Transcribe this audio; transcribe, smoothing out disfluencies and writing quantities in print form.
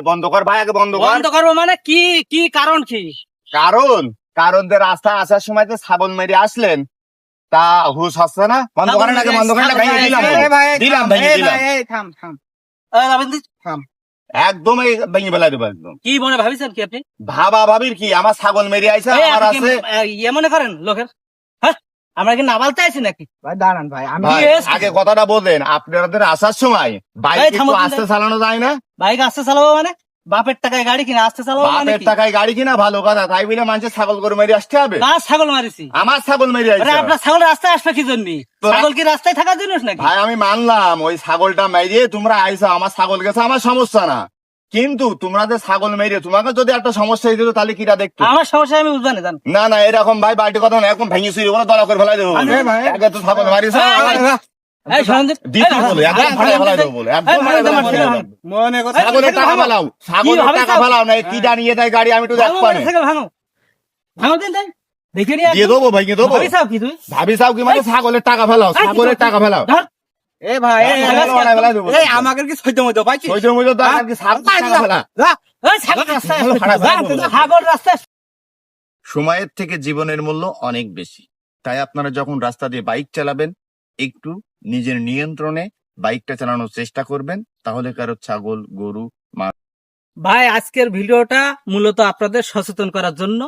বন্ধ কর ভাই, আগে বন্ধ কর। বন্ধ করবো মানে কি? কি কারণ কি? কারণ যে রাস্তা আসার সময় যে ছাগল মেরে আসলেন, তা হুশ হচ্ছে না। বন্ধ করেন, আগে বন্ধ করেন। ভেঙে দিলাম, দিলাম, ভেঙে দিলাম। রাবিন্দ্র, একদম ভেঙে ফেলাই দেবো একদম। কি মনে ভাবিছেন কি আপনি? ভাবা ভাবির কি, আমার ছাগল মেরে আইসা এই, আমার আপনি কি, আছে। ইয়ে মনে করেন লোকের? হ্যাঁ, আমরা কি নাবালতে আছি নাকি? ভাই দাঁড়ান ভাই, আমি ভাই Yes. আগে কথাটা বলেন, আপনাদের আসার সময় বাইক এই, একটু থামো, আস্তে চালানো যায় না? বাইক আসতে চালাবো মানে? বাপের টাকায় গাড়ি কিনা আসতে চালাবো মানে বাপের কি? টাকায় গাড়ি কিনা ভালো কথা, তাই বলে মানুষের ছাগল করে মেরে আসতে হবে? না, ছাগল মারিছি। আমার ছাগল মেরে আরে আইসা। আপনার ছাগল রাস্তায় আসবে কি জন্য? তো- ছাগল কি রাস্তায় থাকার জন্য নাকি? ভাই আমি মানলাম ওই ছাগলটা মেরে তোমরা আইসা, আমার ছাগল গেছে, আমার সমস্যা না। কিন্তু তোমরা যে ছাগল মেরে তোমাকে যদি একটা সমস্যা হয়ে যেত তাহলে কিরা দেখতো? আমার সমস্যা আমি বুঝবা না, জান। না না, এরকম ভাই বাড়ির কথা না, এরকম ভেঙে চুরি করে দলা করে ফেলাই দেবো। আরে ভাই। আগে তো ছাগল মারিস। এই সরঞ্জিত, দিতে বলে, একদম ফেলাই দেবো বলে, একদম ফেলাই দেবো। মনে কথা ছাগলের টাকা ফেলাও, ছাগলের ভাবে টাকা চাও? ফেলাও, না কি জানিয়ে দেয় গাড়ি, আমি একটু ভাঙো, দেখবো না। থেকে ভাঙো, ভাঙো দিন তাই দেখে নিয়ে দিয়ে দেবো, ভেঙে দেবো। ভাবিসাও কি তুই? ভাবি সাহেব কি মানে ছাগলের টাকা ফেলাও, ছাগলের টাকা ফেলাও। ধর, এ ভাই ফেলাই দেবো। এই আমাকে কি সহ্য মতো পাইছি সহ্য মূল্য তো আর কি, ছাগলের টাকা ফেলা। এই ছাগল রাস্তায় ভালো আসবে। খারাপ যা, ভালো। ছাগল রাস্তায় আসবে। সময়ের থেকে জীবনের মূল্য অনেক বেশি, তাই আপনারা যখন রাস্তা দিয়ে বাইক চালাবেন একটু নিজের নিয়ন্ত্রণে বাইকটা চালানোর চেষ্টা করবেন, তাহলে কারো ছাগল গরু ভাই আজকের ভিডিওটা মূলত আপনাদের সচেতন করার জন্য।